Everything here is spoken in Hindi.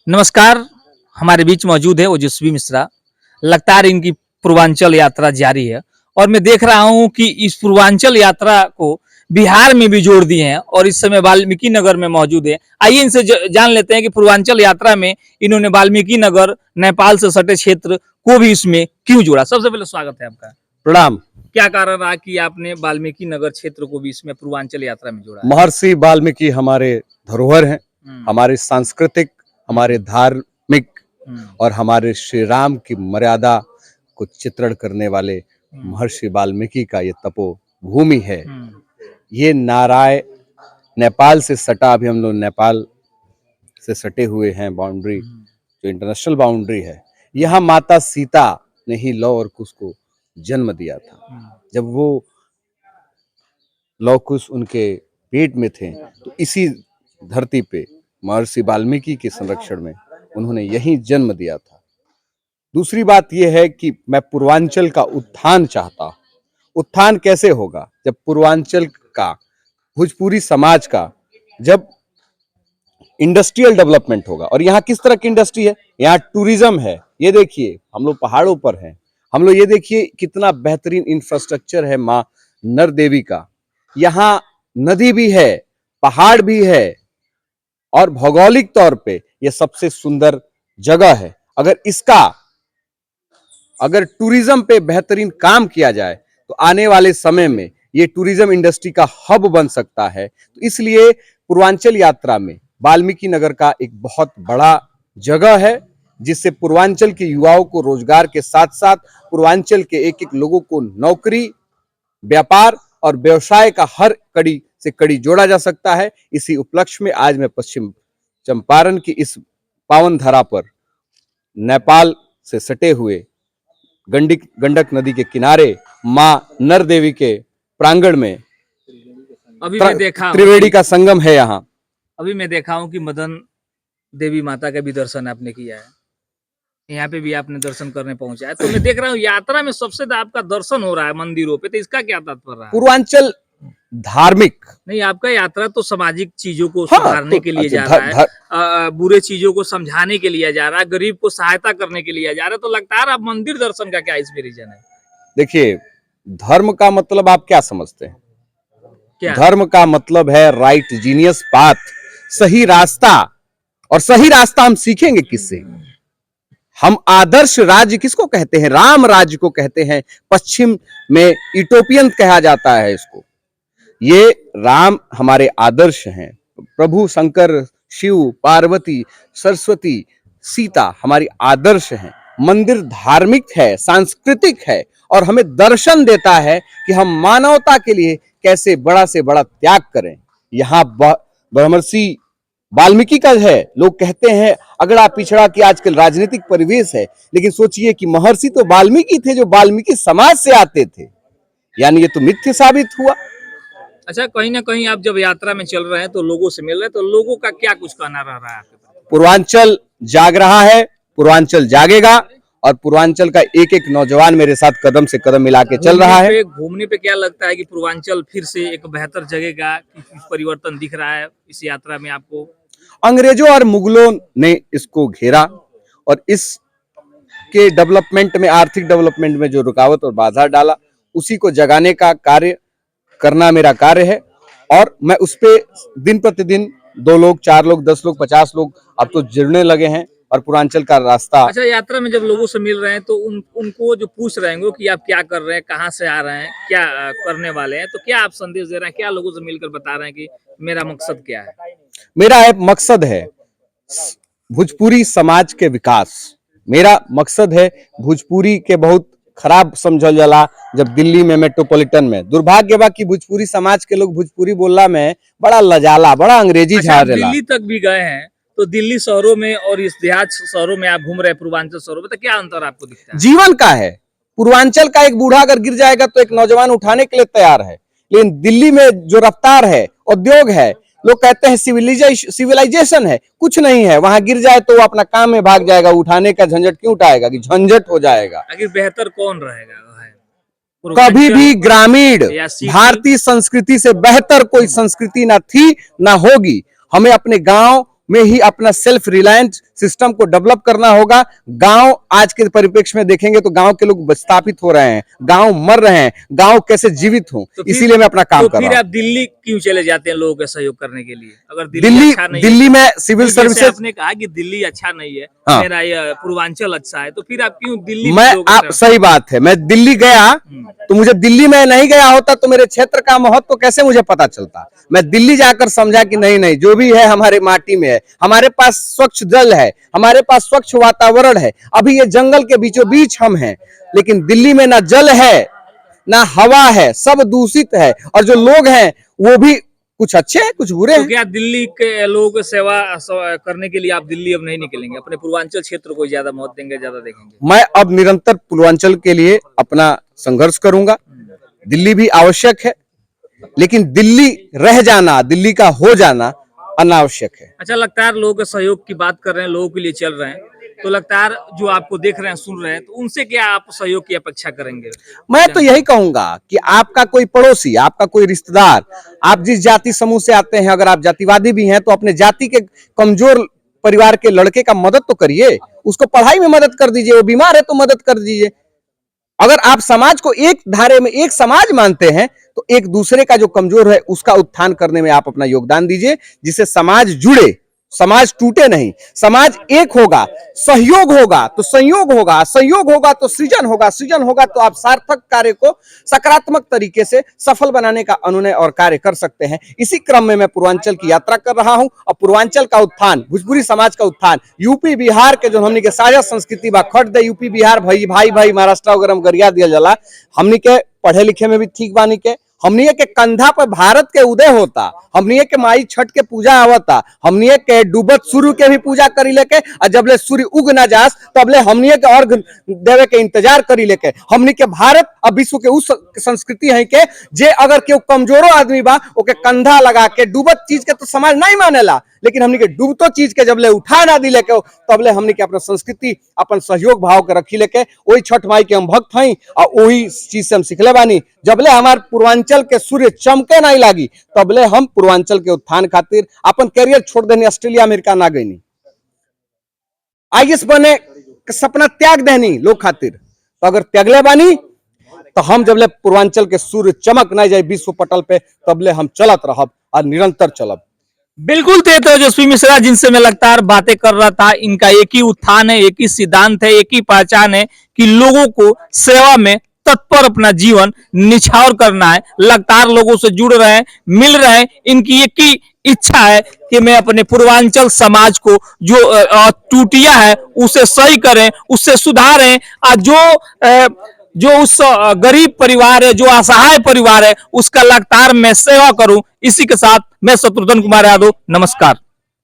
नमस्कार। हमारे बीच मौजूद है ओजस्वी मिश्रा। लगातार इनकी पूर्वांचल यात्रा जारी है और मैं देख रहा हूं कि इस पूर्वांचल यात्रा को बिहार में भी जोड़ दिए हैं और इस समय वाल्मीकि नगर में मौजूद है। आइए इनसे जान लेते हैं कि पूर्वांचल यात्रा में इन्होंने वाल्मीकि नगर, नेपाल से सटे क्षेत्र को भी इसमें क्यों जोड़ा। सबसे पहले स्वागत है आपका। प्रणाम। क्या कारण रहा कि आपने वाल्मीकि नगर क्षेत्र को भी इसमें पूर्वांचल यात्रा में जोड़ा? महर्षि वाल्मीकि हमारे धरोहर हैं, हमारे सांस्कृतिक, हमारे धार्मिक और हमारे श्री राम की मर्यादा को चित्रण करने वाले महर्षि वाल्मीकि का ये तपोभूमि है। ये नारायण नेपाल से सटा, अभी हम लोग नेपाल से सटे हुए हैं, बाउंड्री जो इंटरनेशनल बाउंड्री है। यहाँ माता सीता ने ही लौ और कुश को जन्म दिया था। जब वो लौ कुश उनके पेट में थे तो इसी धरती पे महर्षि वाल्मीकि के संरक्षण में उन्होंने यही जन्म दिया था। दूसरी बात यह है कि मैं पूर्वांचल का उत्थान चाहता हूँ। उत्थान कैसे होगा? जब पूर्वांचल का, भोजपुरी समाज का जब इंडस्ट्रियल डेवलपमेंट होगा। और यहाँ किस तरह की इंडस्ट्री है? यहाँ टूरिज्म है। ये देखिए, हम लोग पहाड़ों पर हैं, हम लोग ये देखिए कितना बेहतरीन इंफ्रास्ट्रक्चर है माँ नर देवी का। यहाँ नदी भी है, पहाड़ भी है और भौगोलिक तौर पे ये सबसे सुंदर जगह है। अगर टूरिज्म पे बेहतरीन काम किया जाए तो आने वाले समय में ये टूरिज्म इंडस्ट्री का हब बन सकता है। तो इसलिए पूर्वांचल यात्रा में वाल्मीकि नगर का एक बहुत बड़ा जगह है, जिससे पूर्वांचल के युवाओं को रोजगार के साथ साथ पूर्वांचल के एक एक लोगों को नौकरी, व्यापार और व्यवसाय का हर कड़ी से कड़ी जोड़ा जा सकता है। इसी उपलक्ष्य में आज मैं पश्चिम चंपारण की इस पावन धरा पर नेपाल से सटे हुए गंडक नदी के किनारे मां नर देवी के प्रांगण में अभी मैं देखा त्रिवेणी का संगम है। यहाँ अभी मैं देखा हूं कि मदन देवी माता का भी दर्शन आपने किया है, यहाँ पे भी आपने दर्शन करने पहुंचा है। तो मैं देख रहा हूँ यात्रा में सबसे ज्यादा आपका दर्शन हो रहा है मंदिरों पे, तो इसका क्या तात्पर्य है? पूर्वांचल धार्मिक नहीं, आपका यात्रा तो सामाजिक चीजों को हाँ, सुधारने के लिए जा रहा है, बुरे चीजों को समझाने के लिए जा रहा है, गरीब को सहायता करने के लिए जा रहा है। तो लगता है आप मंदिर दर्शन का क्या इसमें रीजन है? देखिए, धर्म का मतलब आप क्या समझते हैं? क्या? धर्म का मतलब है राइट, जीनियस पाथ, सही रास्ता। और सही रास्ता हम सीखेंगे किससे? हम आदर्श राज्य किसको कहते हैं? राम राज्य को कहते हैं। पश्चिम में यूटोपियन कहा जाता है इसको। ये राम हमारे आदर्श हैं। प्रभु शंकर, शिव, पार्वती, सरस्वती, सीता हमारी आदर्श हैं। मंदिर धार्मिक है, सांस्कृतिक है और हमें दर्शन देता है कि हम मानवता के लिए कैसे बड़ा से बड़ा त्याग करें। यहाँ महर्षि वाल्मीकि का है। लोग कहते हैं अगड़ा पिछड़ा की आजकल राजनीतिक परिवेश है, लेकिन सोचिए कि महर्षि तो वाल्मीकि थे जो वाल्मीकि समाज से आते थे, यानी ये तो मिथ्य साबित हुआ। अच्छा, कहीं ना कहीं आप जब यात्रा में चल रहे हैं तो लोगों से मिल रहे हैं, तो लोगों का क्या कुछ कहना रह रहा है आपके पास? पूर्वांचल जाग रहा है, पूर्वांचल जागेगा और पूर्वांचल का एक एक नौजवान मेरे साथ कदम से कदम मिला के चल रहा है। घूमने पे क्या लगता है कि पूर्वांचल फिर से एक बेहतर जगह का परिवर्तन दिख रहा है इस यात्रा में आपको? अंग्रेजों और मुगलों ने इसको घेरा और इसके डेवलपमेंट में, आर्थिक डेवलपमेंट में जो रुकावट और बाधा डाला, उसी को जगाने का कार्य करना मेरा कार्य है। और मैं उस पे दिन प्रतिदिन 2 लोग, 4 लोग, 10 लोग, 50 लोग अब तो जुड़ने लगे हैं और पूर्वांचल का रास्ता। अच्छा, यात्रा में जब लोगों से मिल रहे हैं तो उनको जो पूछ रहे हैं कि आप क्या कर रहे हैं, कहाँ से आ रहे हैं, क्या करने वाले हैं, तो क्या आप संदेश दे रहे हैं? क्या लोगों से मिलकर बता रहे हैं कि मेरा मकसद क्या है? मेरा मकसद है भोजपुरी समाज के विकास। मेरा मकसद है भोजपुरी के बहुत खराब समझल जाला। जब दिल्ली में मेट्रोपॉलिटन में दुर्भाग्य बा कि भोजपुरी समाज के लोग भोजपुरी बोलला में बड़ा लजाला, बड़ा अंग्रेजी झाड़ेला। दिल्ली तक भी गए हैं तो दिल्ली शहरों में और इस देहात शहरों में आप घूम रहे हैं, पूर्वांचल शहरों में, तो क्या अंतर आपको दिखता है? जीवन का है। पूर्वांचल का एक बूढ़ा अगर गिर जाएगा तो एक नौजवान उठाने के लिए तैयार है, लेकिन दिल्ली में जो रफ्तार है, उद्योग है, लोग कहते हैं सिविलाइजेशन है, कुछ नहीं है। वहां गिर जाए तो वो अपना काम में भाग जाएगा, उठाने का झंझट क्यों उठाएगा कि झंझट हो जाएगा। आखिर बेहतर कौन रहेगा? कभी भी ग्रामीण भारतीय संस्कृति से बेहतर कोई संस्कृति ना थी ना होगी। हमें अपने गांव में ही अपना सेल्फ रिलायंट सिस्टम को डेवलप करना होगा। गांव आज के परिप्रेक्ष्य में देखेंगे तो गांव के लोग विस्थापित हो रहे हैं, गांव मर रहे हैं, गांव कैसे जीवित हो, तो इसीलिए मैं अपना काम कर फिर रहा आप दिल्ली क्यों चले जाते हैं लोगों का सहयोग करने के लिए? अगर हूं। दिल्ली अच्छा नहीं दिल्ली है, में सिविल जैसे सर्विसेज, आपने कहा कि दिल्ली अच्छा नहीं है, हाँ। मेरा ये पूर्वांचल अच्छा है, तो फिर आप क्यों दिल्ली में मैं लोगों का आप सही बात है, मैं दिल्ली गया तो मुझे दिल्ली में नहीं गया होता तो मेरे क्षेत्र का महत्व तो कैसे मुझे पता चलता। मैं दिल्ली जाकर समझा कि नहीं नहीं, जो भी है हमारे माटी में है, हमारे पास स्वच्छ जल है, हमारे पास स्वच्छ वातावरण है। अभी ये जंगल के बीचों बीच हम हैं, लेकिन दिल्ली में ना जल है ना हवा है, सब दूषित है, और जो लोग हैं वो भी कुछ अच्छे हैं कुछ बुरे तो हैं। क्या दिल्ली के लोगों की सेवा करने के लिए आप दिल्ली अब नहीं निकलेंगे, अपने पूर्वांचल क्षेत्र को ज्यादा महत्व देंगे, ज्यादा देखेंगे? मैं अब निरंतर पूर्वांचल के लिए अपना संघर्ष करूंगा। दिल्ली भी आवश्यक है, लेकिन दिल्ली रह जाना, दिल्ली का हो जाना अनावश्यक है। अच्छा, लगातार लोगों के सहयोग की बात कर रहे हैं, लोगों के लिए चल रहे हैं, तो लगातार जो आपको देख रहे हैं, सुन रहे हैं, तो उनसे क्या आप सहयोग की अपेक्षा करेंगे? मैं तो यही कहूंगा कि आपका कोई पड़ोसी, आपका कोई रिश्तेदार, आप जिस जाति समूह से आते हैं, अगर आप जातिवादी भी हैं तो अपने जाति के कमजोर परिवार के लड़के का मदद तो करिए, उसको पढ़ाई में मदद कर दीजिए, वो बीमार है तो मदद कर दीजिए। अगर आप समाज को एक धारे में एक समाज मानते हैं तो एक दूसरे का जो कमजोर है उसका उत्थान करने में आप अपना योगदान दीजिए, जिससे समाज जुड़े, समाज टूटे नहीं, समाज एक होगा, सहयोग होगा तो संयोग होगा, संयोग होगा तो सृजन होगा, सृजन होगा तो आप सार्थक कार्य को सकारात्मक तरीके से सफल बनाने का अनुनय और कार्य कर सकते हैं। इसी क्रम में मैं पूर्वांचल की यात्रा कर रहा हूं, और पूर्वांचल का उत्थान, भोजपुरी समाज का उत्थान, यूपी बिहार के जो हमनी के साझा संस्कृति बा, खट दे यूपी बिहार भाई भाई भाई महाराष्ट्र वगैरह में गरिया दिया जाला, हमनी के पढ़े लिखे में भी ठीक बानी के, हमनी के कंधा पर भारत के उदय होता, हमनी के माई छठ के पूजा आवता, हमनी के डूबत सूर्य के भी पूजा करी लेके, और जबले सूर्य उग ना जास तबले हमनी के अर्घ देवे के इंतजार करी लेके। हमनी के भारत और विश्व के उस संस्कृति है के जे अगर केहू कमजोरो आदमी बा ओके कंधा लगा के, डूबत चीज के तो समाज नहीं मानेला, लेकिन हमनी के डूबतो चीज के जबले उठा ना दी लेके तबले हमनी के अपना संस्कृति, अपन सहयोग भाव के रखी लेके, वही छठ माई के हम भक्त हई और वही चीज से हम सिखले बानी। जबले हमार पूर्वांचल के सूर्य चमके नहीं लागी तबले हम पूर्वांचल के उत्थान खातिर अपन कैरियर छोड़ देनी, ऑस्ट्रेलिया अमेरिका ना गईनी, आईएएस बने के सपना त्याग देनी लोग खातिर। तो अगर त्यागले बानी तो हम जबले पूर्वांचल के सूर्य चमक नहीं जाए विश्व पटल पे तबले हम चलत रहब और निरंतर चलब। बिल्कुल थे तेजस्वी मिश्रा जिनसे मैं लगातार बातें कर रहा था, इनका एक ही उत्थान है, एक ही सिद्धांत है, एक ही पहचान है कि लोगों को सेवा में तत्पर अपना जीवन निछावर करना है। लगातार लोगों से जुड़ रहे हैं, मिल रहे हैं, इनकी एक ही इच्छा है कि मैं अपने पूर्वांचल समाज को जो टूटिया है उसे सही करें, उससे सुधारें, और जो उस गरीब परिवार है, जो असहाय परिवार है, उसका लगातार मैं सेवा करूं। इसी के साथ मैं शत्रुघ्न कुमार यादव, नमस्कार।